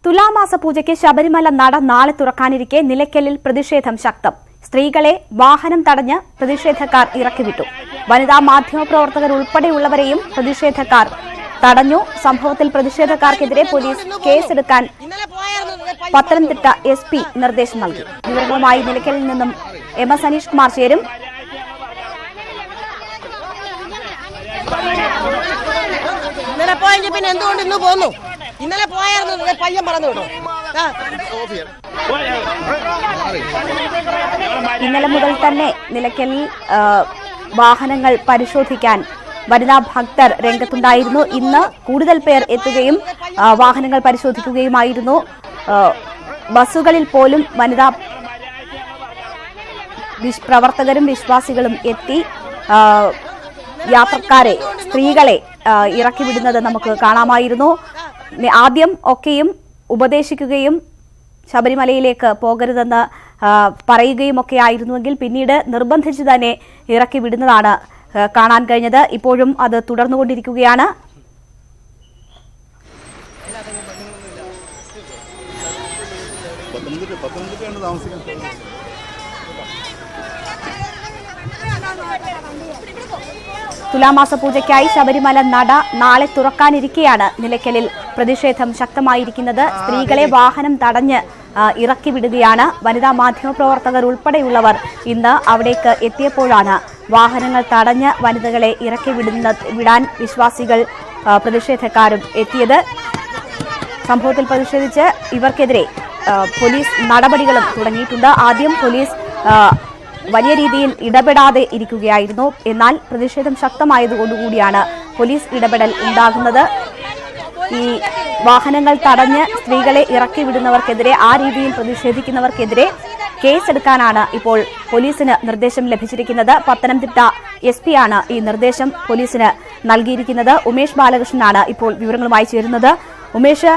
തുലാമാസ പൂജയ്ക്ക് ശബരിമല നട നാളെ തുറക്കാനിരിക്കെ നിലയ്ക്കലിൽ പ്രതിഷേധം ശക്തം. സ്ത്രീകളെ വാഹനം തടഞ്ഞ് പ്രതിഷേധക്കാർ ഇറക്കിവിട്ടു. വനിതാ മാധ്യമപ്രവർത്തകർ ഉൾപ്പെടെയുള്ളവരെയും പ്രതിഷേധക്കാർ തടഞ്ഞു. സംഭവത്തിൽ പ്രതിഷേധക്കാർക്കെതിരെ പോലീസ് കേസെടുക്കാൻ പത്തനംതിട്ട SP നിർദ്ദേശം നൽകി. വിവരങ്ങളുമായി നിലയ്ക്കലിൽ നിന്നും MS അനീഷ് കുമാർ ചേരും. ഇന്നലെ പോയായിരുന്നു പയ്യൻ പറഞ്ഞു കേട്ടോ. ഇന്നലെ മുതൽ തന്നെ നിലയ്ക്കലിൽ വാഹനങ്ങൾ പരിശോധിക്കാൻ വനിതാ ഭക്തർ രംഗത്തുണ്ടായിരുന്നു. ഇന്ന് കൂടുതൽ പേർ എത്തുകയും വാഹനങ്ങൾ പരിശോധിക്കുകയുമായിരുന്നു. ബസ്സുകളിൽ പോലും വനിതാ പ്രവർത്തകരും വിശ്വാസികളും എത്തി യാത്രക്കാരെ, സ്ത്രീകളെ ഇറക്കി വിടുന്നത് നമുക്ക് കാണാമായിരുന്നു. ആദ്യം ഒക്കെയും ഉപദേശിക്കുകയും ശബരിമലയിലേക്ക് പോകരുതെന്ന് പറയുകയും ഒക്കെ ആയിരുന്നുവെങ്കിൽ പിന്നീട് നിർബന്ധിച്ച് തന്നെ ഇറക്കി വിടുന്നതാണ് കാണാൻ കഴിഞ്ഞത്. ഇപ്പോഴും അത് തുടർന്നുകൊണ്ടിരിക്കുകയാണ്. തുലാമാസ പൂജയ്ക്കായി ശബരിമല നട നാളെ തുറക്കാനിരിക്കെയാണ് നിലയ്ക്കലിൽ പ്രതിഷേധം ശക്തമായിരിക്കുന്നത്. സ്ത്രീകളെ വാഹനം തടഞ്ഞ് ഇറക്കി വിടുകയാണ്. വനിതാ മാധ്യമപ്രവർത്തകർ ഉൾപ്പെടെയുള്ളവർ ഇന്ന് അവിടേക്ക് എത്തിയപ്പോഴാണ് വാഹനങ്ങൾ തടഞ്ഞ് വനിതകളെ ഇറക്കി വിടാൻ വിശ്വാസികൾ പ്രതിഷേധക്കാരും എത്തിയത്. സംഭവത്തിൽ പ്രതിഷേധിച്ച് ഇവർക്കെതിരെ പോലീസ് നടപടികളും തുടങ്ങിയിട്ടുണ്ട്. ആദ്യം പോലീസ് വലിയ രീതിയിൽ ഇടപെടാതെ ഇരിക്കുകയായിരുന്നു. എന്നാൽ പ്രതിഷേധം ശക്തമായതുകൊണ്ടുകൂടിയാണ് പോലീസ് ഇടപെടൽ ഉണ്ടാകുന്നത്. ഈ വാഹനങ്ങൾ തടഞ്ഞ് സ്ത്രീകളെ ഇറക്കി വിടുന്നവർക്കെതിരെ, ആ രീതിയിൽ പ്രതിഷേധിക്കുന്നവർക്കെതിരെ കേസെടുക്കാനാണ് ഇപ്പോൾ പോലീസിന് നിർദ്ദേശം ലഭിച്ചിരിക്കുന്നത്. പത്തനംതിട്ട SP ആണ് ഈ നിർദ്ദേശം പോലീസിന് നൽകിയിരിക്കുന്നത്. ഉമേഷ് ബാലകൃഷ്ണനാണ് ഇപ്പോൾ വിവരങ്ങളുമായി ചേരുന്നത്. ഉമേഷ്,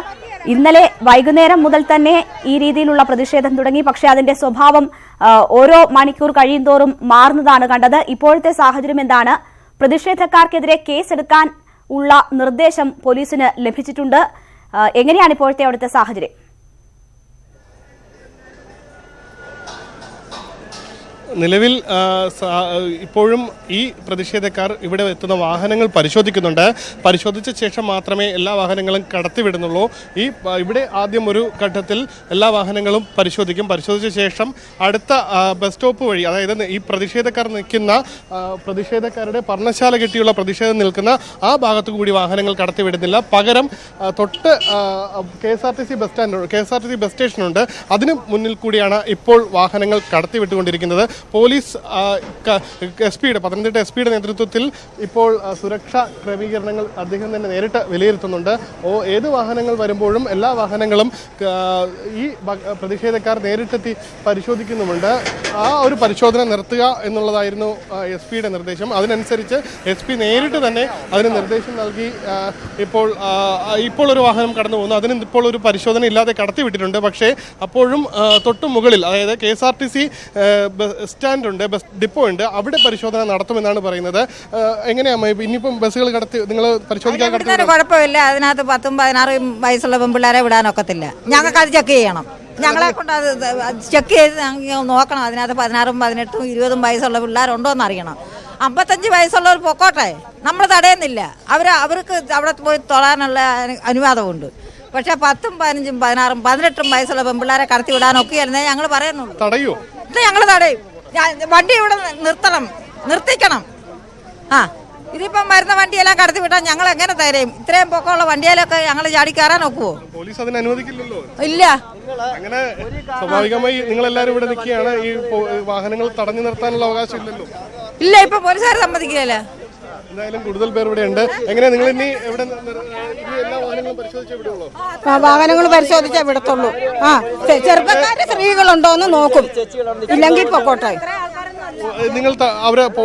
ഇന്നലെ വൈകുന്നേരം മുതൽ തന്നെ ഈ രീതിയിലുള്ള പ്രതിഷേധം തുടങ്ങി. പക്ഷേ അതിന്റെ സ്വഭാവം ഓരോ മണിക്കൂർ കഴിയുന്തോറും മാറുന്നതാണ് കണ്ടത്. ഇപ്പോഴത്തെ സാഹചര്യം എന്താണ്? പ്രതിഷേധക്കാർക്കെതിരെ കേസെടുക്കാൻ ഉള്ള നിർദ്ദേശം പോലീസിന് ലഭിച്ചിട്ടുണ്ട്. എങ്ങനെയാണ് ഇപ്പോഴത്തെ അവിടുത്തെ സാഹചര്യം? നിലവിൽ ഇപ്പോഴും ഈ പ്രതിഷേധക്കാർ ഇവിടെ എത്തുന്ന വാഹനങ്ങൾ പരിശോധിക്കുന്നുണ്ട്. പരിശോധിച്ച ശേഷം മാത്രമേ എല്ലാ വാഹനങ്ങളും കടത്തിവിടുന്നുള്ളൂ. ഇവിടെ ആദ്യം ഒരു ഘട്ടത്തിൽ എല്ലാ വാഹനങ്ങളും പരിശോധിക്കും. പരിശോധിച്ച ശേഷം അടുത്ത ബസ് സ്റ്റോപ്പ് വഴി, അതായത് ഈ പ്രതിഷേധക്കാർ നിൽക്കുന്ന പ്രതിഷേധക്കാരുടെ പർണശാല കെട്ടിയുള്ള പ്രതിഷേധം നിൽക്കുന്ന ആ ഭാഗത്തു കൂടി വാഹനങ്ങൾ കടത്തിവിടുന്നില്ല. പകരം തൊട്ട് KSRTC ബസ് സ്റ്റേഷനുണ്ട്. അതിന് മുന്നിൽ കൂടിയാണ് ഇപ്പോൾ വാഹനങ്ങൾ കടത്തിവിട്ടുകൊണ്ടിരിക്കുന്നത്. പോലീസ് പത്തനംതിട്ട SP നേതൃത്വത്തിൽ ഇപ്പോൾ സുരക്ഷാ ക്രമീകരണങ്ങൾ അദ്ദേഹം തന്നെ നേരിട്ട് വിലയിരുത്തുന്നുണ്ട്. ഏത് വാഹനങ്ങൾ വരുമ്പോഴും എല്ലാ വാഹനങ്ങളും ഈ പ്രതിഷേധക്കാർ നേരിട്ടെത്തി പരിശോധിക്കുന്നുമുണ്ട്. ആ ഒരു പരിശോധന നിർത്തുക എന്നുള്ളതായിരുന്നു SP നിർദ്ദേശം. അതിനനുസരിച്ച് SP നേരിട്ട് തന്നെ അതിന് നിർദ്ദേശം നൽകി. ഇപ്പോൾ ഒരു വാഹനം കടന്നു പോകുന്നു. അതിന് ഇപ്പോൾ ഒരു പരിശോധന ഇല്ലാതെ കടത്തിവിട്ടിട്ടുണ്ട്. പക്ഷേ അപ്പോഴും തൊട്ടു മുകളിൽ, അതായത് KSRTC സ്റ്റാൻഡ് ഉണ്ട്, ബസ് ഡിപ്പോ ഉണ്ട്, അവിടെ പരിശോധന നടത്തുമെന്നാണ് പറയുന്നത്. എങ്ങനെയാണ് ഇനിയിപ്പം ബസ്സുകൾ നിങ്ങൾ പരിശോധിക്കാൻ കുഴപ്പമില്ല. അതിനകത്ത് 10, 16 വയസ്സുള്ള പെൺപിള്ളേരെ വിടാനൊക്കത്തില്ല. ഞങ്ങൾക്ക് അത് ചെക്ക് ചെയ്യണം. ഞങ്ങളെ കൊണ്ട് അത് ചെക്ക് ചെയ്ത് നോക്കണം. അതിനകത്ത് 16, 18, 20 വയസ്സുള്ള പിള്ളേരുണ്ടോയെന്ന് അറിയണം. 55 വയസ്സുള്ളവർ പൊക്കോട്ടെ, നമ്മൾ തടയുന്നില്ല. അവർക്ക് അവിടെ പോയി തൊഴാനുള്ള അനുവാദമുണ്ട്. പക്ഷെ 10, 15, 16, 18 വയസ്സുള്ള പെൺപിള്ളേരെ കടത്തി വിടാനൊക്കെയല്ലേ ഞങ്ങൾ പറയുന്നുള്ളൂ. തടയോ? ഞങ്ങൾ തടയും. വണ്ടി ഇവിടെ നിർത്തിക്കണം. ഇതിപ്പം വരുന്ന വണ്ടിയെല്ലാം കടത്തി വിട്ടാൽ ഞങ്ങൾ എങ്ങനെ തരും? ഇത്രയും പൊക്കമുള്ള വണ്ടിയിലൊക്കെ ഞങ്ങൾ ചാടി കയറാൻ ഒക്കുവോ? പോലീസ് അതിന് അനുവദിക്കില്ലല്ലോ. ഇല്ല. അങ്ങനെ സ്വാഭാവികമായി നിങ്ങളെല്ലാവരും ഇവിടെ നിൽക്കുകയാണ്. ഈ വാഹനങ്ങൾ തടഞ്ഞു നിർത്താനുള്ള അവകാശം ഇല്ലല്ലോ. ഇല്ല, ഇപ്പൊ പോലീസുകാർ സമ്മതിക്കില്ല. എന്തായാലും കൂടുതൽ പേർ ഇവിടെ ഉണ്ട്. എങ്ങനെ നിങ്ങൾ ഇനി എവിടെ എല്ലാ വാഹനങ്ങളും പരിശോധിച്ചേ വിടുള്ളൂ? വാഹനങ്ങൾ പരിശോധിച്ചേ വിടത്തുള്ളൂ. ചെറുപ്പക്കാരുടെ സ്ത്രീകളുണ്ടോന്ന് നോക്കും. ഇല്ലെങ്കിൽ പൊക്കോട്ടെ. നിങ്ങൾ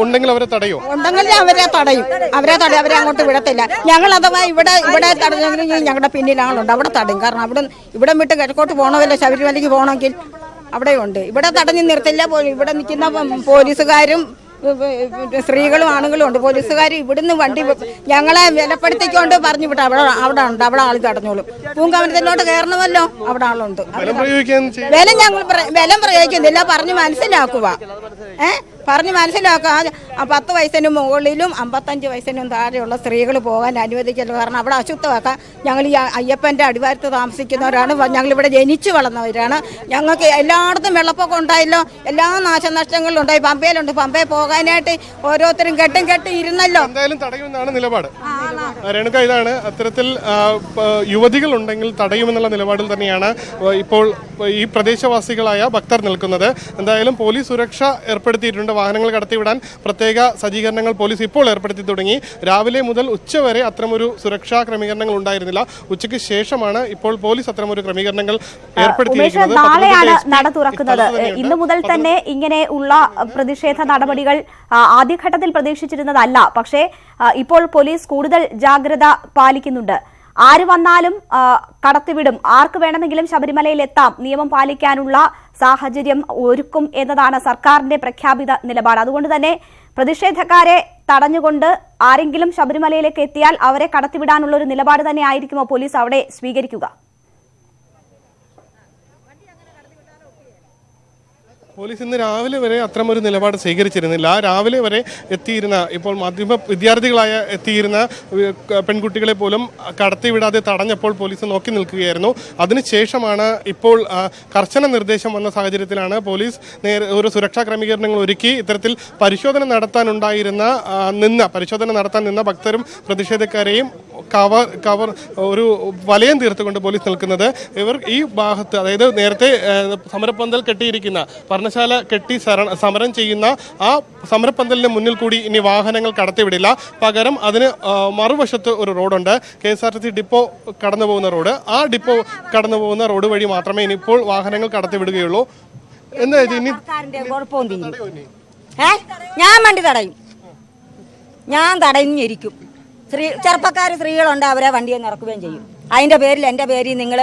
ഉണ്ടെങ്കിൽ അവരെ തടയോ? ഉണ്ടെങ്കിൽ അവരെ തടയും. അവരെ അങ്ങോട്ട് വിടത്തില്ല. ഞങ്ങൾ അഥവാ ഇവിടെ തടഞ്ഞെങ്കിൽ ഞങ്ങളുടെ പിന്നിൽ ആളുണ്ട്, അവിടെ തടയും. കാരണം ഇവിടെ വിട്ട് കിഴക്കോട്ട് പോകണമല്ലോ, ശബരിമലയ്ക്ക് പോകണമെങ്കിൽ അവിടെയുണ്ട്. ഇവിടെ തടഞ്ഞു നിർത്തില്ല. ഇവിടെ നിൽക്കുന്ന പോലീസുകാരും സ്ത്രീകളും ആണുങ്ങളും ഉണ്ട്. പോലീസുകാർ ഇവിടുന്ന് വണ്ടി ഞങ്ങളെ വിലപ്പെടുത്തിക്കൊണ്ട് പറഞ്ഞു വിട്ടു. അവിടെ ഉണ്ട്, അവിടെ ആൾ തടഞ്ഞോളും. പൂങ്കവനത്തിലോട്ട് കയറണമല്ലോ, അവിടെ ആളുണ്ട്. ബലം പ്രയോഗിക്കുന്നില്ല, പറഞ്ഞു മനസ്സിലാക്കുക. പറഞ്ഞ് മനസ്സിലാക്കുക. 10 വയസ്സിന് മുകളിലും 55 വയസ്സിനും താഴെയുള്ള സ്ത്രീകൾ പോകാൻ അനുവദിക്കല്ലോ. കാരണം അവിടെ അശുദ്ധമാക്കാൻ ഞങ്ങൾ ഈ അയ്യപ്പൻ്റെ അടിവാരത്ത് താമസിക്കുന്നവരാണ്. ഞങ്ങളിവിടെ ജനിച്ചു വളർന്നവരാണ്. ഞങ്ങൾക്ക് എല്ലായിടത്തും വെള്ളപ്പൊക്കം ഉണ്ടായല്ലോ, എല്ലാ നാശനഷ്ടങ്ങളും ഉണ്ടായി. പമ്പയിലുണ്ട്, പമ്പയിൽ പോകാനായിട്ട് ഓരോരുത്തരും കെട്ടി ഇരുന്നല്ലോ. എന്തായാലും തടയുമെന്നാണ് നിലപാട്. രേണുക, ഇതാണ് അത്തരത്തിൽ യുവതികൾ ഉണ്ടെങ്കിൽ തടയുമെന്നുള്ള നിലപാടിൽ തന്നെയാണ് ഇപ്പോൾ ഈ പ്രദേശവാസികളായ ഭക്തർ നിൽക്കുന്നത്. എന്തായാലും പോലീസ് സുരക്ഷ ഏർപ്പെടുത്തിയിട്ടുണ്ട്. വാഹനങ്ങൾ കടത്തിവിടാൻ പ്രത്യേക സജ്ജീകരണങ്ങൾ പോലീസ് ഇപ്പോൾ ഏർപ്പെടുത്തി തുടങ്ങി. രാവിലെ മുതൽ ഉച്ചവരെ അത്തരമൊരു സുരക്ഷാ ക്രമീകരണങ്ങൾ ഉണ്ടായിരുന്നില്ല. ഉച്ചയ്ക്ക് ശേഷമാണ് ഇപ്പോൾ പോലീസ് അത്തരമൊരു ക്രമീകരണങ്ങൾ ഏർപ്പെടുത്തിയിരിക്കുന്നത്. നാളെയാണ് നട തുറക്കുന്നത്. ഇന്നു മുതൽ തന്നെ ഇങ്ങനെ ഉള്ള പ്രതിഷേധ നടപടികൾ ആദ്യഘട്ടത്തിൽ പ്രതീക്ഷിച്ചിരുന്നതല്ല. പക്ഷേ ഇപ്പോൾ പോലീസ് കൂടുതൽ ജാഗ്രത പാലിക്കുന്നുണ്ട്. ആര് വന്നാലും കടത്തിവിടും, ആർക്ക് വേണമെങ്കിലും ശബരിമലയിൽ എത്താം, നിയമം പാലിക്കാനുള്ള സാഹചര്യം ഒരുക്കും എന്നതാണ് സർക്കാരിന്റെ പ്രഖ്യാപിത നിലപാട്. അതുകൊണ്ട് തന്നെ പ്രതിഷേധക്കാരെ തടഞ്ഞുകൊണ്ട് ആരെങ്കിലും ശബരിമലയിലേക്ക് എത്തിയാൽ അവരെ കടത്തിവിടാനുള്ള ഒരു നിലപാട് തന്നെ ആയിരിക്കുമോ പോലീസ് അവിടെ സ്വീകരിക്കുക? പോലീസ് ഇന്ന് രാവിലെ വരെ അത്തരമൊരു നിലപാട് സ്വീകരിച്ചിരുന്നില്ല. രാവിലെ വരെ എത്തിയിരുന്ന, ഇപ്പോൾ മാധ്യമ വിദ്യാർത്ഥികളായ എത്തിയിരുന്ന പെൺകുട്ടികളെ പോലും കടത്തിവിടാതെ തടഞ്ഞപ്പോൾ പോലീസ് നോക്കി നിൽക്കുകയായിരുന്നു. അതിനുശേഷമാണ് ഇപ്പോൾ കർശന നിർദ്ദേശം വന്ന സാഹചര്യത്തിലാണ് പോലീസ് ഒരു സുരക്ഷാ ക്രമീകരണങ്ങൾ ഒരുക്കി ഇത്തരത്തിൽ പരിശോധന നടത്താൻ നിന്ന ഭക്തരും പ്രതിഷേധക്കാരെയും കവർ ഒരു വലയം തീർത്തുകൊണ്ട് പോലീസ് നിൽക്കുന്നത്. ഇവർ ഈ ഭാഗത്ത്, അതായത് നേരത്തെ സമരപ്പന്തൽ കെട്ടിയിരിക്കുന്ന പർണശാല കെട്ടി സമരം ചെയ്യുന്ന ആ സമരപ്പന്തലിന് മുന്നിൽ കൂടി ഇനി വാഹനങ്ങൾ കടത്തിവിടില്ല. പകരം അതിന് മറുവശത്ത് ഒരു റോഡുണ്ട്, KSRTC ഡിപ്പോ കടന്നു പോകുന്ന റോഡ്. ആ ഡിപ്പോ കടന്നു പോകുന്ന റോഡ് വഴി മാത്രമേ ഇനിയിപ്പോൾ വാഹനങ്ങൾ കടത്തിവിടുകയുള്ളൂ. എന്താ ഇനി ഞാൻ വണ്ടി തടയും, ഞാൻ തടഞ്ഞിരിക്കും. സ്ത്രീകളുണ്ട്, അവരെ വണ്ടിയെ നിറക്കുകയും ചെയ്യും. അതിന്റെ പേരിൽ എൻ്റെ പേരിൽ നിങ്ങൾ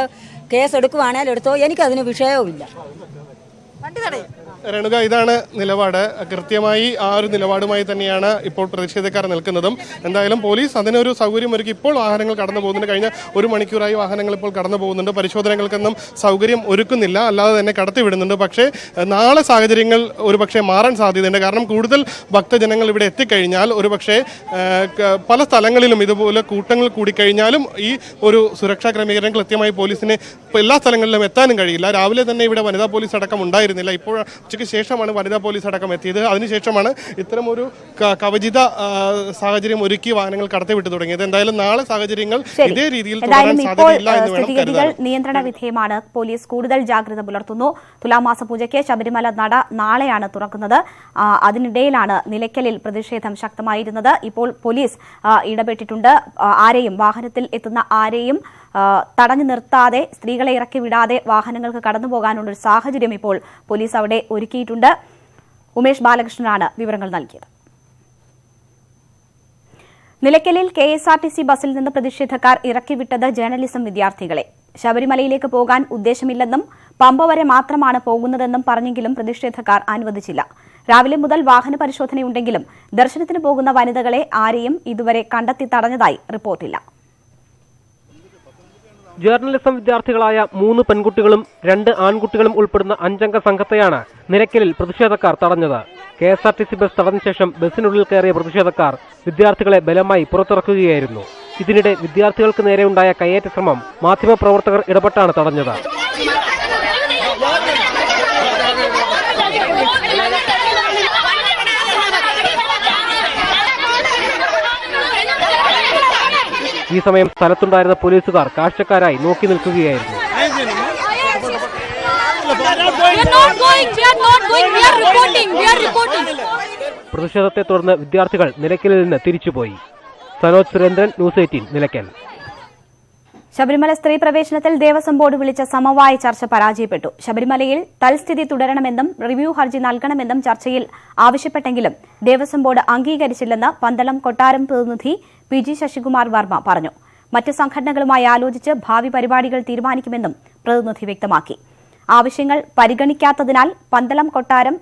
കേസ് എടുക്കുവാണെങ്കിൽ എടുത്തോ, എനിക്കതിന് വിഷയവുമില്ല. വണ്ടി തടയും. രേണുക, ഇതാണ് നിലപാട്. കൃത്യമായി ആ ഒരു നിലപാടുമായി തന്നെയാണ് ഇപ്പോൾ പ്രതിഷേധക്കാർ നിൽക്കുന്നതും. എന്തായാലും പോലീസ് അതിനൊരു സൗകര്യമൊരുക്കി ഇപ്പോൾ വാഹനങ്ങൾ കടന്നു പോകുന്നുണ്ട്. കഴിഞ്ഞ 1 മണിക്കൂറായി വാഹനങ്ങൾ ഇപ്പോൾ കടന്നു പോകുന്നുണ്ട്. പരിശോധനകൾക്കൊന്നും സൗകര്യം ഒരുക്കുന്നില്ല, അല്ലാതെ തന്നെ കടത്തിവിടുന്നുണ്ട്. പക്ഷേ നാളെ സാഹചര്യങ്ങൾ ഒരുപക്ഷെ മാറാൻ സാധ്യതയുണ്ട്. കാരണം കൂടുതൽ ഭക്തജനങ്ങൾ ഇവിടെ എത്തിക്കഴിഞ്ഞാൽ ഒരുപക്ഷെ പല സ്ഥലങ്ങളിലും ഇതുപോലെ കൂട്ടങ്ങൾ കൂടിക്കഴിഞ്ഞാലും ഈ ഒരു സുരക്ഷാ ക്രമീകരണം കൃത്യമായി പോലീസിന് എല്ലാ സ്ഥലങ്ങളിലും എത്താനും കഴിയില്ല. രാവിലെ തന്നെ ഇവിടെ വനിതാ പോലീസ് അടക്കം ഉണ്ടായിരുന്നില്ല. ഇപ്പോൾ ഉച്ചയ്ക്ക് ശേഷമാണ് വനിതാ പോലീസ് അടക്കം എത്തിയത്. അതിനുശേഷമാണ് ഇത്തരമൊരു കവചിത സാഹചര്യം ഒരുക്കി വാഹനങ്ങൾ കടത്തിവിട്ടു തുടങ്ങിയത്. എന്തായാലും നാളെ സാഹചര്യങ്ങൾ ഇതേ രീതിയിൽ തുടരാൻ സാധ്യതയില്ല എന്ന് വേണം കരുതാൻ. നിയന്ത്രണ വിധേയമാണ്. പോലീസ് കൂടുതൽ ജാഗ്രത പുലർത്തുന്നു. തുലാമാസ പൂജയ്ക്ക് ശബരിമല നട നാളെയാണ് തുറക്കുന്നത്. അതിനിടയിലാണ് നിലയ്ക്കലിൽ പ്രതിഷേധം ശക്തമായിരുന്നത്. ഇപ്പോൾ പോലീസ് ഇടപെട്ടിട്ടുണ്ട്. ആരെയും വാഹനത്തിൽ എത്തുന്ന ആരെയും തടഞ്ഞു നിർത്താതെ, സ്ത്രീകളെ ഇറക്കി വിടാതെ വാഹനങ്ങൾക്ക് കടന്നുപോകാനുള്ളൊരു സാഹചര്യം ഇപ്പോൾ പോലീസ് അവിടെ ഒരുക്കിയിട്ടുണ്ട്. ഉമേഷ് ബാലകൃഷ്ണനാണ് വിവരങ്ങൾ നൽകിയത്. നിലയ്ക്കലിൽ KSRTC ബസ്സിൽ നിന്ന് പ്രതിഷേധക്കാർ ഇറക്കിവിട്ടത് ജേർണലിസം വിദ്യാർത്ഥികളെ. ശബരിമലയിലേക്ക് പോകാൻ ഉദ്ദേശമില്ലെന്നും പമ്പ വരെ മാത്രമാണ് പോകുന്നതെന്നും പറഞ്ഞെങ്കിലും പ്രതിഷേധക്കാർ അനുവദിച്ചില്ല. രാവിലെ മുതൽ വാഹന പരിശോധനയുണ്ടെങ്കിലും ദർശനത്തിന് പോകുന്ന വനിതകളെ ആരെയും ഇതുവരെ കണ്ടെത്തി തടഞ്ഞതായി റിപ്പോർട്ടില്ല. ജേർണലിസം വിദ്യാർത്ഥികളായ 3 പെൺകുട്ടികളും 2 ആൺകുട്ടികളും ഉൾപ്പെടുന്ന 5-അംഗ സംഘത്തെയാണ് നിലയ്ക്കലിൽ പ്രതിഷേധക്കാർ തടഞ്ഞത്. KSRTC ബസ് തടഞ്ഞ ശേഷം ബസ്സിനുള്ളിൽ കയറിയ പ്രതിഷേധക്കാർ വിദ്യാർത്ഥികളെ ബലമായി പുറത്തിറക്കുകയായിരുന്നു. ഇതിനിടെ വിദ്യാർത്ഥികൾക്ക് നേരെയുണ്ടായ കയ്യേറ്റ ശ്രമം മാധ്യമപ്രവർത്തകർ ഇടപെട്ടാണ് തടഞ്ഞത്. ഈ സമയം സ്ഥലത്തുണ്ടായിരുന്ന പോലീസുകാർ കാഴ്ചക്കാരായി നോക്കി നിൽക്കുകയായിരുന്നു. പ്രതിഷേധത്തെ തുടർന്ന് വിദ്യാർത്ഥികൾ നിലയ്ക്കലിൽ നിന്ന് തിരിച്ചുപോയി. സനോജ് സുരേന്ദ്രൻ, ന്യൂസ് 18, നിലയ്ക്കൽ. ശബരിമല സ്ത്രീ പ്രവേശനത്തിൽ ദേവസ്വം ബോർഡ് വിളിച്ച സമവായ ചർച്ച പരാജയപ്പെട്ടു. ശബരിമലയിൽ തൽസ്ഥിതി തുടരണമെന്നും റിവ്യൂ ഹർജി നൽകണമെന്നും ചർച്ചയിൽ ആവശ്യപ്പെട്ടെങ്കിലും ദേവസ്വം ബോർഡ് അംഗീകരിച്ചില്ലെന്ന് പന്തളം കൊട്ടാരം പ്രതിനിധി PG ശശികുമാർ വർമ്മ പറഞ്ഞു. മറ്റ് സംഘടനകളുമായി ആലോചിച്ച് ഭാവി പരിപാടികൾ തീരുമാനിക്കുമെന്നും പ്രതിനിധി വ്യക്തമാക്കി. ആവശ്യങ്ങൾ പരിഗണിക്കാത്തതിനാൽ പന്തളം കൊട്ടാരം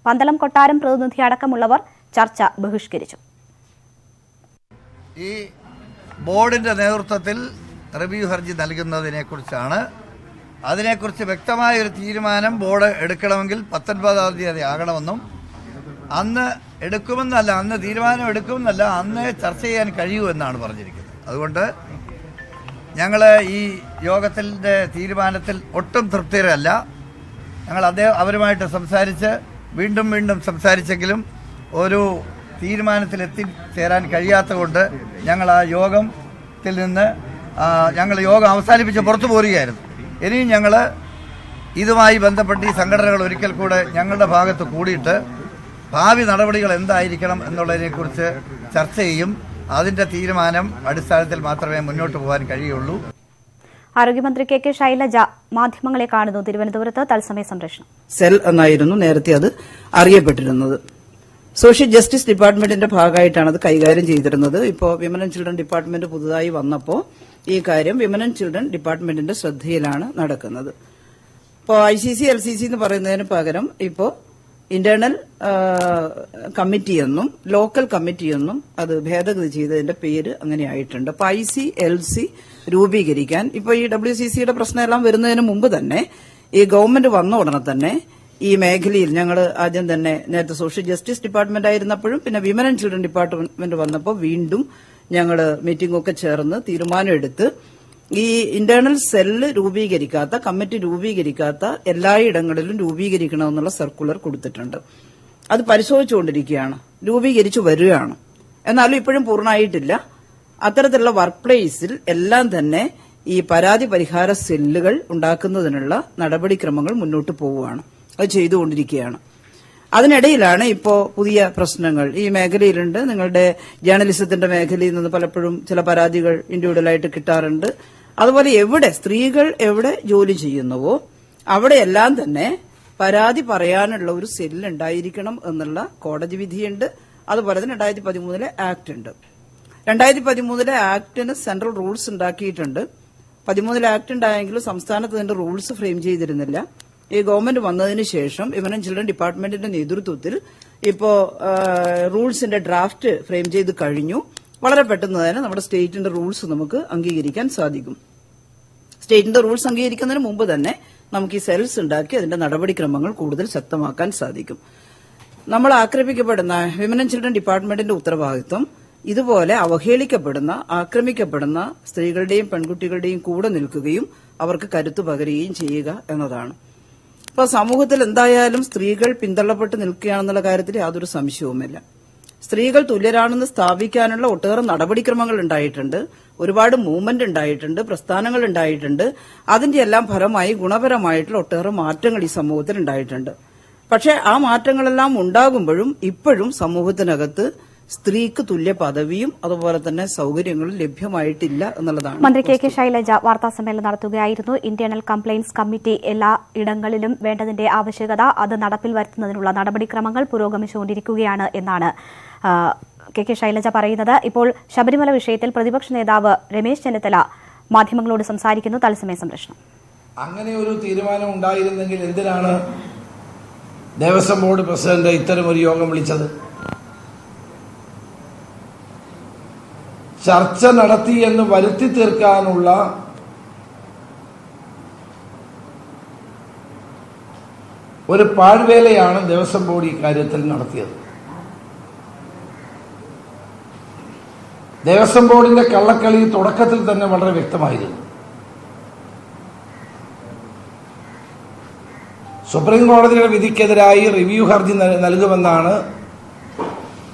പന്തളം കൊട്ടാരം പ്രതിനിധി അടക്കമുള്ളവർ ചർച്ച ബഹിഷ്കരിച്ചു. ഈ ബോർഡിന്റെ നേതൃത്വത്തിൽ റിവ്യൂ ഹർജി നൽകുന്നതിനെക്കുറിച്ചാണ്. അതിനെക്കുറിച്ച് വ്യക്തമായ ഒരു തീരുമാനം ബോർഡ് എടുക്കണമെങ്കിൽ 19-ാം തീയതി ആകണമെന്നും അന്ന് എടുക്കുമെന്നല്ല, അന്ന് തീരുമാനം എടുക്കുമെന്നല്ല, അന്ന് ചർച്ച ചെയ്യാൻ കഴിയൂ എന്നാണ് പറഞ്ഞിരിക്കുന്നത്. അതുകൊണ്ട് ഞങ്ങൾ ഈ യോഗത്തിൻ്റെ തീരുമാനത്തിൽ ഒട്ടും തൃപ്തരല്ല. ഞങ്ങൾ അവരുമായിട്ട് സംസാരിച്ച് വീണ്ടും സംസാരിച്ചെങ്കിലും ഒരു തീരുമാനത്തിൽ എത്തിച്ചേരാൻ കഴിയാത്തതുകൊണ്ട് ഞങ്ങൾ ആ യോഗത്തിൽ നിന്ന് യോഗം അവസാനിപ്പിച്ച് പുറത്തു പോരുകയായിരുന്നു. ഇനിയും ഞങ്ങൾ ഇതുമായി ബന്ധപ്പെട്ട് ഈ സംഘടനകൾ ഒരിക്കൽ കൂടെ ഞങ്ങളുടെ ഭാഗത്ത് കൂടിയിട്ട് ഭാവി നടപടികൾ എന്തായിരിക്കണം എന്നുള്ളതിനെക്കുറിച്ച് ചർച്ച ചെയ്യും. അതിന്റെ തീരുമാനം അടിസ്ഥാനത്തിൽ മാത്രമേ മുന്നോട്ട് പോകാൻ കഴിയുള്ളൂ. ആരോഗ്യമന്ത്രി കെ ശൈലജ മാധ്യമങ്ങളെ കാണുന്നു. തിരുവനന്തപുരത്ത് തത്സമയ സംപ്രേഷണം. സെൽ എന്നായിരുന്നു നേരത്തെ അത് അറിയപ്പെട്ടിരുന്നത്. സോഷ്യൽ ജസ്റ്റിസ് ഡിപ്പാർട്ട്മെന്റിന്റെ ഭാഗമായിട്ടാണ് അത് കൈകാര്യം ചെയ്തിരുന്നത്. ഇപ്പോൾ വിമൻ ആൻഡ് ചിൽഡ്രൻ ഡിപ്പാർട്ട്മെന്റ് പുതുതായി വന്നപ്പോൾ ഈ കാര്യം വിമൻ ആൻഡ് ചിൽഡ്രൻ ഡിപ്പാർട്ട്മെന്റിന്റെ ശ്രദ്ധയിലാണ് നടക്കുന്നത്. ഇപ്പോൾ ICC LCC എന്ന് പറയുന്നതിന് പകരം ഇപ്പോൾ ഇന്റേണൽ കമ്മിറ്റി എന്നും ലോക്കൽ കമ്മിറ്റി എന്നും അത് ഭേദഗതി ചെയ്തതിന്റെ പേര് അങ്ങനെ ആയിട്ടുണ്ട്. അപ്പൊ ICLC രൂപീകരിക്കാൻ ഇപ്പൊ ഈ WCCയുടെ പ്രശ്നമെല്ലാം വരുന്നതിന് മുമ്പ് തന്നെ ഈ ഗവൺമെന്റ് വന്ന ഉടനെ തന്നെ ഈ മേഖലയിൽ ഞങ്ങൾ ആദ്യം തന്നെ നേരത്തെ സോഷ്യൽ ജസ്റ്റിസ് ഡിപ്പാർട്ട്മെന്റ് ആയിരുന്നപ്പോഴും പിന്നെ വിമൻ ആൻഡ് ചിൽഡ്രൻ ഡിപ്പാർട്ട്മെന്റ് വന്നപ്പോൾ വീണ്ടും ഞങ്ങൾ മീറ്റിംഗൊക്കെ ചേർന്ന് തീരുമാനമെടുത്ത് ഈ ഇന്റേണൽ സെല്ല് രൂപീകരിക്കാത്ത കമ്മിറ്റി രൂപീകരിക്കാത്ത എല്ലായിടങ്ങളിലും രൂപീകരിക്കണമെന്നുള്ള സർക്കുലർ കൊടുത്തിട്ടുണ്ട്. അത് പരിശോധിച്ചുകൊണ്ടിരിക്കുകയാണ്, രൂപീകരിച്ചു വരികയാണ്. എന്നാലും ഇപ്പോഴും പൂർണ്ണമായിട്ടില്ല. അത്തരത്തിലുള്ള വർക്ക് പ്ലേസിൽ എല്ലാം തന്നെ ഈ പരാതി പരിഹാര സെല്ലുകൾ ഉണ്ടാക്കുന്നതിനുള്ള നടപടിക്രമങ്ങൾ മുന്നോട്ട് പോവുകയാണ്. അത് ചെയ്തുകൊണ്ടിരിക്കുകയാണ്. അതിനിടയിലാണ് ഇപ്പോൾ പുതിയ പ്രശ്നങ്ങൾ ഈ മേഖലയിലുണ്ട്. നിങ്ങളുടെ ജേർണലിസത്തിന്റെ മേഖലയിൽ നിന്ന് പലപ്പോഴും ചില പരാതികൾ ഇൻഡിവിജ്വലായിട്ട് കിട്ടാറുണ്ട്. അതുപോലെ സ്ത്രീകൾ എവിടെ ജോലി ചെയ്യുന്നുവോ അവിടെയെല്ലാം തന്നെ പരാതി പറയാനുള്ള ഒരു സെല്ല് ഉണ്ടായിരിക്കണം എന്നുള്ള കോടതി വിധിയുണ്ട്. അതുപോലെ തന്നെ 2013 ആക്ട് ഉണ്ട്. 2013 ആക്ടിന് സെൻട്രൽ റൂൾസ് ഉണ്ടാക്കിയിട്ടുണ്ട്. 13 ആക്ട് ഉണ്ടായെങ്കിലും സംസ്ഥാനത്ത് അതിന്റെ റൂൾസ് ഫ്രെയിം ചെയ്തിരുന്നില്ല. ഈ ഗവൺമെന്റ് വന്നതിന് ശേഷം വിമൻ ആൻഡ് ചിൽഡ്രൻ ഡിപ്പാർട്ട്മെന്റിന്റെ നേതൃത്വത്തിൽ ഇപ്പോ റൂൾസിന്റെ ഡ്രാഫ്റ്റ് ഫ്രെയിം ചെയ്ത് കഴിഞ്ഞു. വളരെ പെട്ടെന്ന് തന്നെ നമ്മുടെ സ്റ്റേറ്റിന്റെ റൂൾസ് നമുക്ക് അംഗീകരിക്കാൻ സാധിക്കും. സ്റ്റേറ്റിന്റെ റൂൾസ് അംഗീകരിക്കുന്നതിന് മുമ്പ് തന്നെ നമുക്ക് ഈ സെൽസ് ഉണ്ടാക്കി അതിന്റെ നടപടിക്രമങ്ങൾ കൂടുതൽ ശക്തമാക്കാൻ സാധിക്കും. നമ്മൾ ആക്രമിക്കപ്പെടുന്ന വിമൻ ആൻഡ് ചിൽഡ്രൻ ഡിപ്പാർട്ട്മെന്റിന്റെ ഉത്തരവാദിത്വം ഇതുപോലെ അവഹേളിക്കപ്പെടുന്ന ആക്രമിക്കപ്പെടുന്ന സ്ത്രീകളുടെയും പെൺകുട്ടികളുടെയും കൂടെ നിൽക്കുകയും അവർക്ക് കരുത്തു പകരുകയും ചെയ്യുക എന്നതാണ്. ഇപ്പൊ സമൂഹത്തിൽ എന്തായാലും സ്ത്രീകൾ പിന്തള്ളപ്പെട്ട് നിൽക്കുകയാണെന്നുള്ള കാര്യത്തിൽ യാതൊരു സംശയവുമില്ല. സ്ത്രീകൾ തുല്യരാണെന്ന് സ്ഥാപിക്കാനുള്ള ഒട്ടേറെ നടപടിക്രമങ്ങൾ ഉണ്ടായിട്ടുണ്ട്. ഒരുപാട് മൂവ്മെന്റ് ഉണ്ടായിട്ടുണ്ട്, പ്രസ്ഥാനങ്ങൾ ഉണ്ടായിട്ടുണ്ട്. അതിന്റെ എല്ലാം ഫലമായി ഗുണപരമായിട്ടുള്ള ഒട്ടേറെ മാറ്റങ്ങൾ ഈ സമൂഹത്തിൽ ഉണ്ടായിട്ടുണ്ട്. പക്ഷേ ആ മാറ്റങ്ങളെല്ലാം ഉണ്ടാകുമ്പോഴും ഇപ്പോഴും സമൂഹത്തിനകത്ത് സ്ത്രീക്ക് തുല്യ പദവിയും അതുപോലെ തന്നെ സൌകര്യങ്ങളും ലഭ്യമായിട്ടില്ല എന്നുള്ളതാണ്. മന്ത്രി കെ ശൈലജ വാർത്താസമ്മേളനം നടത്തുകയായിരുന്നു. ഇന്റേണൽ കംപ്ലയിന്റ്സ് കമ്മിറ്റി എല്ലാ ഇടങ്ങളിലും വേണ്ടതിന്റെ ആവശ്യകത അത് നടപ്പിൽ വരുത്തുന്നതിനുള്ള നടപടിക്രമങ്ങൾ പുരോഗമിച്ചുകൊണ്ടിരിക്കുകയാണ് എന്നാണ് കെ ശൈലജ പറയുന്നത്. ഇപ്പോൾ ശബരിമല വിഷയത്തിൽ പ്രതിപക്ഷ നേതാവ് രമേശ് ചെന്നിത്തല മാധ്യമങ്ങളോട് സംസാരിക്കുന്നു. തത്സമയ സംപ്രേഷണം. അങ്ങനെ ഒരു തീരുമാനം ഉണ്ടായിരുന്നെങ്കിൽ എന്തിനാണ് ദേവസ്വം ബോർഡ് പ്രസിഡന്റ് ഇത്തരമൊരു യോഗം വിളിച്ചത്? ചർച്ച നടത്തി എന്ന് വരുത്തി തീർക്കാനുള്ള ഒരു പാഴ്വേലയാണ് ദേവസ്വം ബോർഡ് ഈ കാര്യത്തിൽ നടത്തിയത്. ദേവസ്വം ബോർഡിന്റെ കള്ളക്കളി തുടക്കത്തിൽ തന്നെ വളരെ വ്യക്തമായിരുന്നു. സുപ്രീം കോടതിയുടെ വിധിക്കെതിരായി റിവ്യൂ ഹർജി നൽകുമെന്നാണ്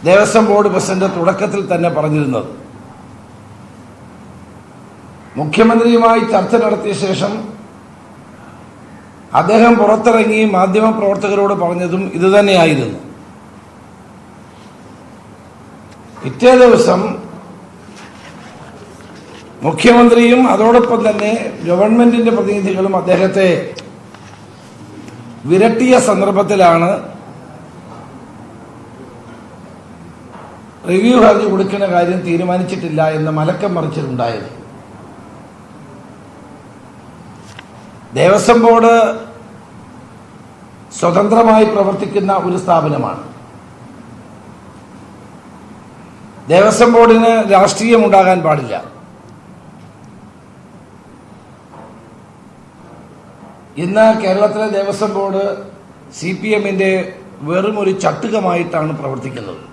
ദേവസ്വം ബോർഡ് പ്രസിഡന്റ് തുടക്കത്തിൽ തന്നെ പറഞ്ഞിരുന്നത്. മുഖ്യമന്ത്രിയുമായി ചർച്ച നടത്തിയ ശേഷം അദ്ദേഹം പുറത്തിറങ്ങി മാധ്യമപ്രവർത്തകരോട് പറഞ്ഞതും ഇതുതന്നെയായിരുന്നു. പിറ്റേ ദിവസം മുഖ്യമന്ത്രിയും അതോടൊപ്പം തന്നെ ഗവൺമെന്റിന്റെ പ്രതിനിധികളും അദ്ദേഹത്തെ വിരട്ടിയ സന്ദർഭത്തിലാണ് റിവ്യൂ ഹർജി കൊടുക്കുന്ന കാര്യം തീരുമാനിച്ചിട്ടില്ല എന്ന് മലക്കം മറിച്ചിട്ടുണ്ടായത്. ദേവസ്വം ബോർഡ് സ്വതന്ത്രമായി പ്രവർത്തിക്കുന്ന ഒരു സ്ഥാപനമാണ്. ദേവസ്വം ബോർഡിന് രാഷ്ട്രീയം ഉണ്ടാകാൻ പാടില്ല. ഇന്ന് കേരളത്തിലെ ദേവസ്വം ബോർഡ് CPMന്റെ വെറും ഒരു ചട്ടുകമായിട്ടാണ് പ്രവർത്തിക്കുന്നത്.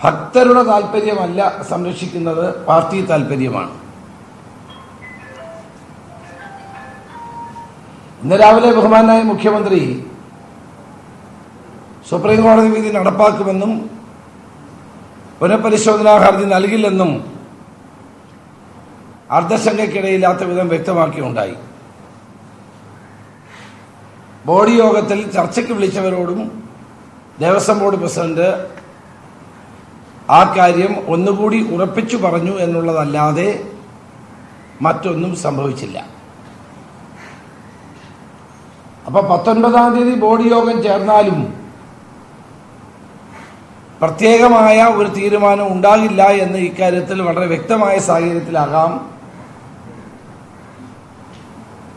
ഭക്തരുടെ താല്പര്യമല്ല സംരക്ഷിക്കുന്നത്, പാർട്ടി താല്പര്യമാണ്. ഇന്ന് രാവിലെ ബഹുമാനായ മുഖ്യമന്ത്രി സുപ്രീം കോടതി വിധി നടപ്പാക്കുമെന്നും പുനഃപരിശോധനാ ഹർജി നൽകില്ലെന്നും അർദ്ധശങ്കയ്ക്കിടയില്ലാത്ത വിധം വ്യക്തമാക്കിയുണ്ടായി. ബോർഡ് യോഗത്തിൽ ചർച്ചയ്ക്ക് വിളിച്ചവരോടും ദേവസ്വം ബോർഡ് പ്രസിഡന്റ് ആ കാര്യം ഒന്നുകൂടി ഉറപ്പിച്ചു പറഞ്ഞു എന്നുള്ളതല്ലാതെ മറ്റൊന്നും സംഭവിച്ചില്ല. അപ്പൊ 19-ാം തീയതി ബോർഡ് യോഗം ചേർന്നാലും പ്രത്യേകമായ ഒരു തീരുമാനം ഉണ്ടാകില്ല എന്ന് ഇക്കാര്യത്തിൽ വളരെ വ്യക്തമായ സാഹചര്യത്തിലാകാം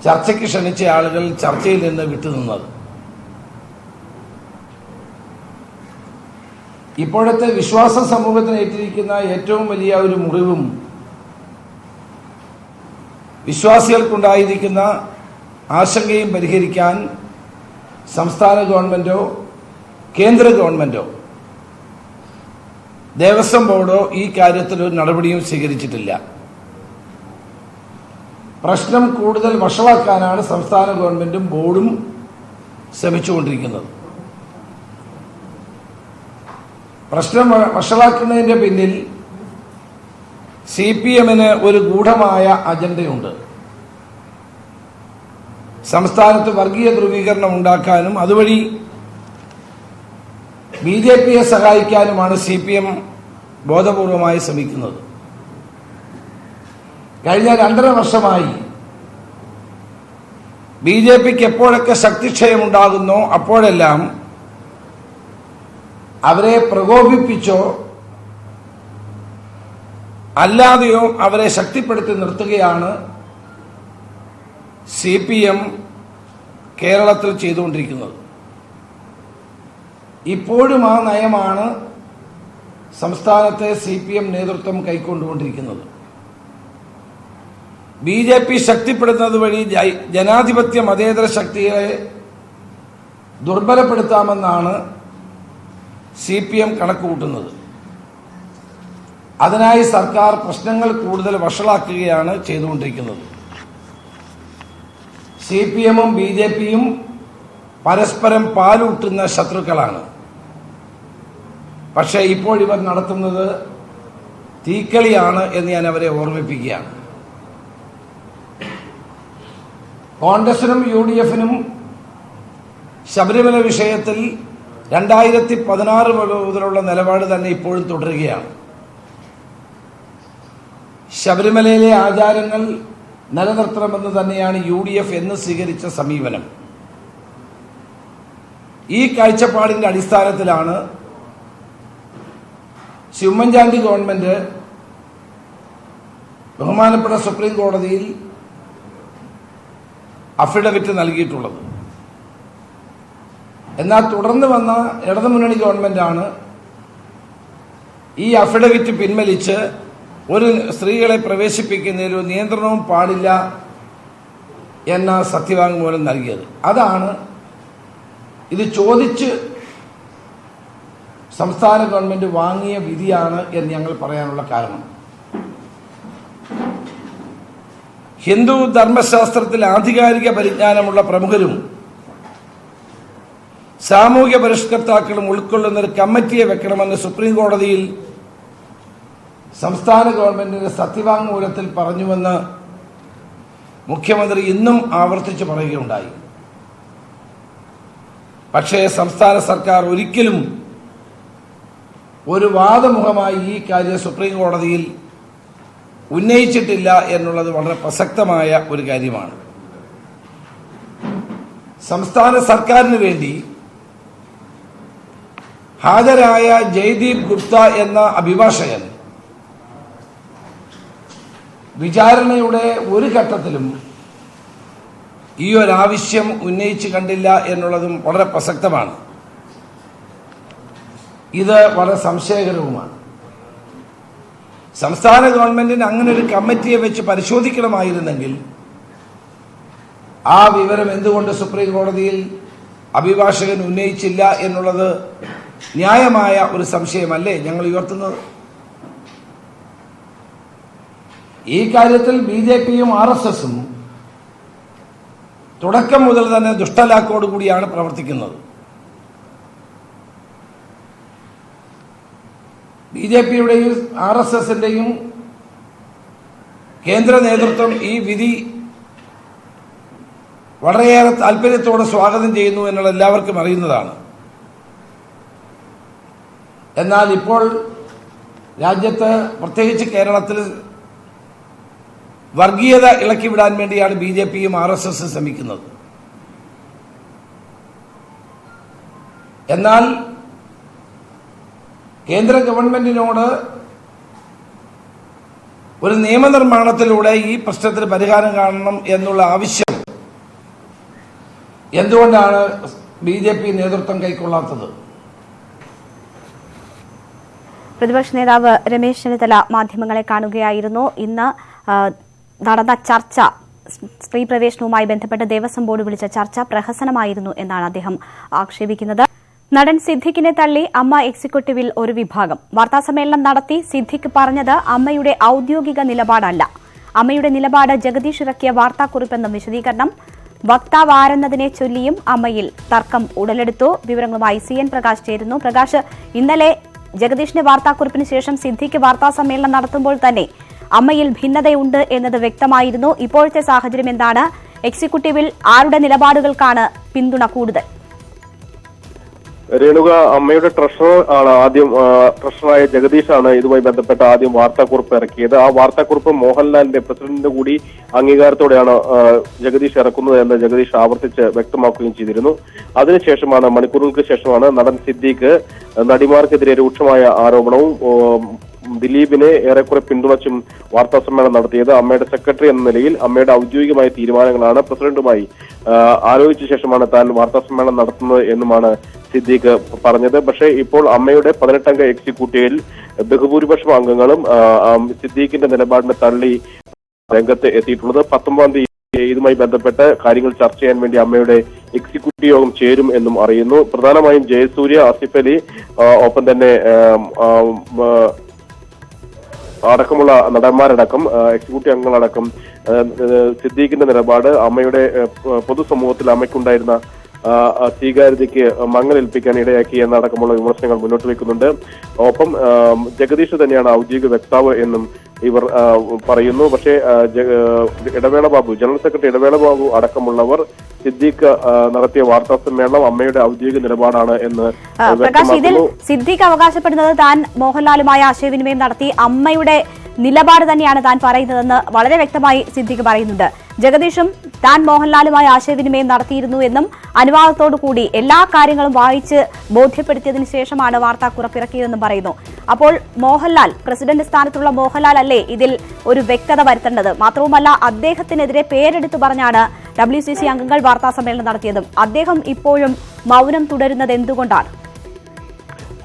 ചർച്ചയ്ക്ക് ക്ഷണിച്ച ആളുകൾ ചർച്ചയിൽ നിന്ന് വിട്ടുനിന്നത്. ഇപ്പോഴത്തെ വിശ്വാസ സമൂഹത്തിന് ഏറ്റിരിക്കുന്ന ഏറ്റവും വലിയ ഒരു മുറിവും വിശ്വാസികൾക്കുണ്ടായിരിക്കുന്ന ആശങ്കയും പരിഹരിക്കാൻ സംസ്ഥാന ഗവൺമെന്റോ കേന്ദ്ര ഗവൺമെന്റോ ദേവസ്വം ബോർഡോ ഈ കാര്യത്തിൽ ഒരു നടപടിയും സ്വീകരിച്ചിട്ടില്ല. പ്രശ്നം കൂടുതൽ വഷളാക്കാനാണ് സംസ്ഥാന ഗവൺമെന്റും ബോർഡും ശ്രമിച്ചുകൊണ്ടിരിക്കുന്നത്. പ്രശ്നം വഷളാക്കുന്നതിന്റെ പിന്നിൽ CPMന് ഒരു ഗൂഢമായ അജണ്ടയുണ്ട്. സംസ്ഥാനത്ത് വർഗീയ ധ്രുവീകരണം ഉണ്ടാക്കാനും അതുവഴി BJPയെ സഹായിക്കാനുമാണ് CPM ബോധപൂർവമായി ശ്രമിക്കുന്നത്. കഴിഞ്ഞ 2.5 വർഷമായി BJPക്ക് എപ്പോഴൊക്കെ ശക്തിക്ഷയമുണ്ടാകുന്നോ അപ്പോഴെല്ലാം അവരെ പ്രകോപിപ്പിച്ചോ അല്ലാതെയോ അവരെ ശക്തിപ്പെടുത്തി നിർത്തുകയാണ് CPM കേരളത്തിൽ ചെയ്തുകൊണ്ടിരിക്കുന്നത്. ഇപ്പോഴും ആ നയമാണ് സംസ്ഥാനത്തെ CPM നേതൃത്വം കൈക്കൊണ്ടുകൊണ്ടിരിക്കുന്നത്. BJP ശക്തിപ്പെടുന്നത് വഴി ജനാധിപത്യ മതേതര ശക്തികളെ ദുർബലപ്പെടുത്താമെന്നാണ് CPM കണക്കുകൂട്ടുന്നത്. അതിനായി സർക്കാർ പ്രശ്നങ്ങൾ കൂടുതൽ വഷളാക്കുകയാണ് ചെയ്തുകൊണ്ടിരിക്കുന്നത്. CPMും BJPയും പരസ്പരം പാലൂട്ടുന്ന ശത്രുക്കളാണ്. പക്ഷേ ഇപ്പോൾ ഇവർ നടത്തുന്നത് തീക്കളിയാണ് എന്ന് ഞാൻ അവരെ ഓർമ്മിപ്പിക്കുകയാണ്. കോൺഗ്രസിനും UDFനും ശബരിമല വിഷയത്തിൽ 2016 മുതലുള്ള നിലപാട് തന്നെ ഇപ്പോഴും തുടരുകയാണ്. ശബരിമലയിലെ ആചാരങ്ങൾ നിലനിർത്തണമെന്ന് തന്നെയാണ് UDF എന്ന് സ്വീകരിച്ച സമീപനം. ഈ കാഴ്ചപ്പാടിന്റെ അടിസ്ഥാനത്തിലാണ് ഉമ്മൻചാണ്ടി ഗവൺമെന്റ് ബഹുമാനപ്പെട്ട സുപ്രീം കോടതിയിൽ അഫിഡവിറ്റ് നൽകിയിട്ടുള്ളത്. എന്നാൽ തുടർന്ന് വന്ന ഇടതുമുന്നണി ഗവൺമെന്റാണ് ഈ അഫിഡവിറ്റ് പിൻവലിച്ച് ഒരു സ്ത്രീകളെ പ്രവേശിപ്പിക്കുന്നതിൽ ഒരു നിയന്ത്രണവും പാടില്ല എന്ന സത്യവാങ്മൂലം നൽകിയത്. അതാണ് ഇത് ചോദിച്ച് സംസ്ഥാന ഗവൺമെന്റ് വാങ്ങിയ വിധിയാണ് എന്ന് ഞങ്ങൾ പറയാനുള്ള കാരണം. ഹിന്ദു ധർമ്മശാസ്ത്രത്തിൽ ആധികാരിക പരിജ്ഞാനമുള്ള പ്രമുഖരും സാമൂഹ്യ പരിഷ്കർത്താക്കളും ഉൾക്കൊള്ളുന്ന ഒരു കമ്മിറ്റിയെ വെക്കണമെന്ന് സുപ്രീം കോടതിയിൽ സംസ്ഥാന ഗവൺമെന്റിന്റെ സത്യവാങ്മൂലത്തിൽ പറഞ്ഞുവെന്ന് മുഖ്യമന്ത്രി ഇന്നും ആവർത്തിച്ച് പറയുകയുണ്ടായി. പക്ഷേ സംസ്ഥാന സർക്കാർ ഒരിക്കലും ഒരു വാദമുഖമായി ഈ കാര്യം സുപ്രീം കോടതിയിൽ ഉന്നയിച്ചിട്ടില്ല എന്നുള്ളത് വളരെ പ്രസക്തമായ ഒരു കാര്യമാണ്. സംസ്ഥാന സർക്കാരിന് വേണ്ടി ഹാജരായ ജയ്ദീപ് ഗുപ്ത എന്ന അഭിഭാഷകൻ വിചാരണയുടെ ഒരു ഘട്ടത്തിലും ഈ ഒരാവശ്യം ഉന്നയിച്ചു കണ്ടില്ല എന്നുള്ളതും വളരെ പ്രസക്തമാണ്. ഇത് വളരെ സംശയകരവുമാണ്. സംസ്ഥാന ഗവൺമെന്റിന് അങ്ങനെ ഒരു കമ്മിറ്റിയെ വെച്ച് പരിശോധിക്കണമായിരുന്നെങ്കിൽ ആ വിവരം എന്തുകൊണ്ട് സുപ്രീം കോടതിയിൽ അഭിഭാഷകൻ ഉന്നയിച്ചില്ല എന്നുള്ളത് ന്യായമായ ഒരു സംശയമല്ലേ ഞങ്ങൾ ഉയർത്തുന്നത്? ഈ കാര്യത്തിൽ BJPയും RSSും തുടക്കം മുതൽ തന്നെ ദുഷ്ടലാക്കോടുകൂടിയാണ് പ്രവർത്തിക്കുന്നത്. BJPയുടെയും RSSന്റെയും കേന്ദ്ര നേതൃത്വം ഈ വിധി വളരെയേറെ താല്പര്യത്തോടെ സ്വാഗതം ചെയ്യുന്നു എന്നുള്ള എല്ലാവർക്കും അറിയുന്നതാണ്. എന്നാൽ ഇപ്പോൾ രാജ്യത്ത് പ്രത്യേകിച്ച് കേരളത്തിൽ വർഗീയത ഇളക്കിവിടാൻ വേണ്ടിയാണ് BJPയും RSSും ശ്രമിക്കുന്നത്. എന്നാൽ കേന്ദ്ര ഗവൺമെന്റിനോട് ഒരു നിയമനിർമ്മാണത്തിലൂടെ ഈ പ്രശ്നത്തിന് പരിഹാരം കാണണം എന്നുള്ള ആവശ്യം എന്തുകൊണ്ടാണ് BJP നേതൃത്വം കൈക്കൊള്ളാത്തത്? പ്രതിപക്ഷ നേതാവ് രമേശ് ചെന്നിത്തല മാധ്യമങ്ങളെ കാണുകയായിരുന്നു. ഇന്ന് നടന്ന ചർച്ച, സ്ത്രീ പ്രവേശനവുമായി ബന്ധപ്പെട്ട് ദേവസ്വം ബോർഡ് വിളിച്ച ചർച്ച പ്രഹസനമായിരുന്നു എന്നാണ് അദ്ദേഹം ആക്ഷേപിക്കുന്നത്. നടൻ സിദ്ദിഖിനെ തള്ളി അമ്മ എക്സിക്യൂട്ടീവിൽ ഒരു വിഭാഗം വാർത്താസമ്മേളനം നടത്തി. സിദ്ദിഖ് പറഞ്ഞത് അമ്മയുടെ ഔദ്യോഗിക നിലപാടല്ല, അമ്മയുടെ നിലപാട് ജഗദീഷ് ഇറക്കിയ വാർത്താക്കുറിപ്പെന്നും വിശദീകരണം. വക്താവ് ആരെന്നതിനെ ചൊല്ലിയും അമ്മയിൽ തർക്കം ഉടലെടുത്തു. വിവരങ്ങളുമായി CN പ്രകാശ് ചേരുന്നു. പ്രകാശ്, ഇന്നലെ ജഗദീഷിന്റെ വാർത്താക്കുറിപ്പിന് ശേഷം സിദ്ദിഖ് വാർത്താസമ്മേളനം നടത്തുമ്പോൾ തന്നെ അമ്മയിൽ ഭിന്നതയുണ്ട് എന്നത് വ്യക്തമായിരുന്നു. ഇപ്പോഴത്തെ സാഹചര്യം എന്താണ്? എക്സിക്യൂട്ടീവിൽ ആരുടെ നിലപാടുകൾക്കാണ് പിന്തുണ കൂടുതൽ? രേണുക, അമ്മയുടെ ട്രഷറർ ആണ് ആദ്യം, ട്രഷററായ ജഗദീഷാണ് ഇതുമായി ബന്ധപ്പെട്ട ആദ്യം വാർത്താക്കുറിപ്പ് ഇറക്കിയത്. ആ വാർത്താക്കുറിപ്പ് മോഹൻലാലിന്റെ പ്രസിഡന്റിന്റെ കൂടി അംഗീകാരത്തോടെയാണ് ജഗദീഷ് ഇറക്കുന്നത് എന്ന് ജഗദീഷ് ആവർത്തിച്ച് വ്യക്തമാക്കുകയും ചെയ്തിരുന്നു. അതിനുശേഷമാണ്, മണിക്കൂറുകൾക്ക് ശേഷമാണ് നടൻ സിദ്ദീഖ് നടിമാർക്കെതിരെ രൂക്ഷമായ ആരോപണവും ദിലീപിനെ ഏറെക്കുറെ പിന്തുണച്ചും വാർത്താ സമ്മേളനം നടത്തിയത്. അമ്മയുടെ സെക്രട്ടറി എന്ന നിലയിൽ അമ്മയുടെ ഔദ്യോഗികമായ തീരുമാനങ്ങളാണ് പ്രസിഡന്റുമായി ആലോചിച്ച ശേഷമാണ് താൻ വാർത്താ സമ്മേളനം നടത്തുന്നത് എന്നുമാണ് സിദ്ദീഖ് പറഞ്ഞത്. പക്ഷേ ഇപ്പോൾ അമ്മയുടെ 18 അംഗ എക്സിക്യൂട്ടീവിൽ ബഹുഭൂരിപക്ഷം അംഗങ്ങളും സിദ്ദീഖിന്റെ നിലപാടിനെ തള്ളി രംഗത്ത് എത്തിയിട്ടുള്ളത്. 19-ാം തീയതി ഇതുമായി ബന്ധപ്പെട്ട് കാര്യങ്ങൾ ചർച്ച ചെയ്യാൻ വേണ്ടി അമ്മയുടെ എക്സിക്യൂട്ടീവ് യോഗം ചേരും എന്നും അറിയുന്നു. പ്രധാനമായും ജയസൂര്യ, ആസിഫ് അലി, ഒപ്പം തന്നെ അടക്കമുള്ള നടന്മാരടക്കം എക്സിക്യൂട്ടീവ് അംഗങ്ങളടക്കം സിദ്ദീഖിന്റെ നിലപാട് അമ്മയുടെ പൊതുസമൂഹത്തിൽ അമ്മയ്ക്കുണ്ടായിരുന്ന സ്വീകാര്യതയ്ക്ക് മങ്ങലേൽപ്പിക്കാൻ ഇടയാക്കി എന്നടക്കമുള്ള വിമർശനങ്ങൾ മുന്നോട്ട് വയ്ക്കുന്നുണ്ട്. ഒപ്പം ജഗദീഷ് തന്നെയാണ് ഔദ്യോഗിക വക്താവ് എന്നും ഇവർ പറയുന്നു. പക്ഷേ ഇടവേള ബാബു, ജനറൽ സെക്രട്ടറി ഇടവേള ബാബു അടക്കമുള്ളവർ സിദ്ദീഖ് നടത്തിയ വാർത്താ സമ്മേളനം അമ്മയുടെ ഔദ്യോഗിക നിലപാടാണ് എന്ന് പ്രകാശ്, ഇതിൽ സിദ്ദീഖ് അവകാശപ്പെടുന്നത് താൻ മോഹൻലാലുമായി ആശയവിനിമയം നടത്തി അമ്മയുടെ നിലപാട് തന്നെയാണ് താൻ പറയുന്നതെന്ന് വളരെ വ്യക്തമായി സിദ്ദീഖ് പറയുന്നുണ്ട്. ജഗദീഷും താൻ മോഹൻലാലുമായി ആശയവിനിമയം നടത്തിയിരുന്നു എന്നും അനുവാദത്തോടു കൂടി എല്ലാ കാര്യങ്ങളും വായിച്ച് ബോധ്യപ്പെടുത്തിയതിനു ശേഷമാണ് വാർത്താക്കുറിപ്പിറക്കിയതെന്നും പറയുന്നു. അപ്പോൾ മോഹൻലാൽ, പ്രസിഡന്റ് സ്ഥാനത്തുള്ള മോഹൻലാൽ അല്ലേ ഇതിൽ ഒരു വ്യക്തത വരുത്തേണ്ടത്? മാത്രവുമല്ല, അദ്ദേഹത്തിനെതിരെ പേരെടുത്തു പറഞ്ഞാണ് WCC അംഗങ്ങൾ വാർത്താ സമ്മേളനം നടത്തിയതും. അദ്ദേഹം ഇപ്പോഴും മൗനം തുടരുന്നത് എന്തുകൊണ്ടാണ്?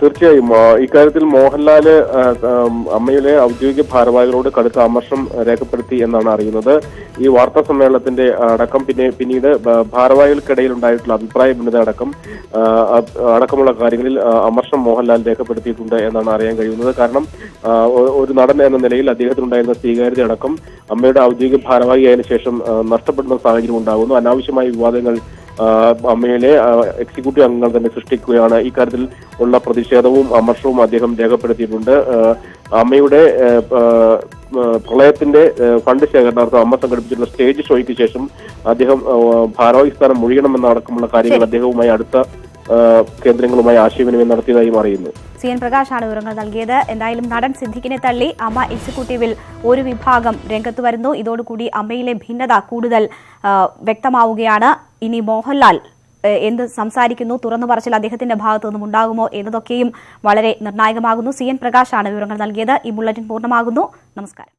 തീർച്ചയായും ഇക്കാര്യത്തിൽ മോഹൻലാല് അമ്മയിലെ ഔദ്യോഗിക ഭാരവാഹികളോട് കടുത്ത അമർഷം രേഖപ്പെടുത്തി എന്നാണ് അറിയുന്നത്. ഈ വാർത്താ സമ്മേളനത്തിന്റെ അടക്കം പിന്നീട് ഭാരവാഹികൾക്കിടയിൽ ഉണ്ടായിട്ടുള്ള അഭിപ്രായ ഭിന്നത അടക്കമുള്ള കാര്യങ്ങളിൽ അമർഷം മോഹൻലാൽ രേഖപ്പെടുത്തിയിട്ടുണ്ട് എന്നാണ് അറിയാൻ കഴിയുന്നത്. കാരണം ഒരു നടൻ എന്ന നിലയിൽ അദ്ദേഹത്തിനുണ്ടായിരുന്ന സ്വീകാര്യത അടക്കം അമ്മയുടെ ഔദ്യോഗിക ഭാരവാഹിയായതിനു ശേഷം നഷ്ടപ്പെടുന്ന സാഹചര്യം ഉണ്ടാകുന്നു. അനാവശ്യമായ വിവാദങ്ങൾ അമ്മയിലെ എക്സിക്യൂട്ടീവ് അംഗങ്ങൾ തന്നെ സൃഷ്ടിക്കുകയാണ്. ഇക്കാര്യത്തിൽ ഉള്ള പ്രതിഷേധവും അമർഷവും അദ്ദേഹം രേഖപ്പെടുത്തിയിട്ടുണ്ട്. അമ്മയുടെ പ്രളയത്തിന്റെ ഫണ്ട് ശേഖരണാർത്ഥം അമ്മ സംഘടിപ്പിച്ചിട്ടുള്ള സ്റ്റേജ് ഷോയ്ക്ക് ശേഷം അദ്ദേഹം ഭാരവാഹി സ്ഥാനം ഒഴിയണമെന്നടക്കമുള്ള കാര്യങ്ങൾ അദ്ദേഹവുമായി അടുത്ത കേന്ദ്രങ്ങളുമായി ആശയവിനിമയം നടത്തിയതായും അറിയുന്നു. CN പ്രകാശാണ് വിവരങ്ങൾ നൽകിയത്. എന്തായാലും നടൻ സിദ്ദിഖിനെ തള്ളി അമ്മ എക്സിക്യൂട്ടീവിൽ ഒരു വിഭാഗം രംഗത്ത് വരുന്നു. ഇതോടുകൂടി അമ്മയിലെ ഭിന്നത കൂടുതൽ വ്യക്തമാവുകയാണ്. ഇനി മോഹൻലാൽ എന്ത് സംസാരിക്കുന്നു, തുറന്നു പറച്ചിൽ അദ്ദേഹത്തിന്റെ ഭാഗത്തു നിന്നും ഉണ്ടാകുമോ എന്നതൊക്കെയും വളരെ നിർണായകമാകുന്നു. CN പ്രകാശാണ് വിവരങ്ങൾ നൽകിയത്. ഈ ബുള്ളറ്റിൻ പൂർണ്ണമാകുന്നു. നമസ്കാരം.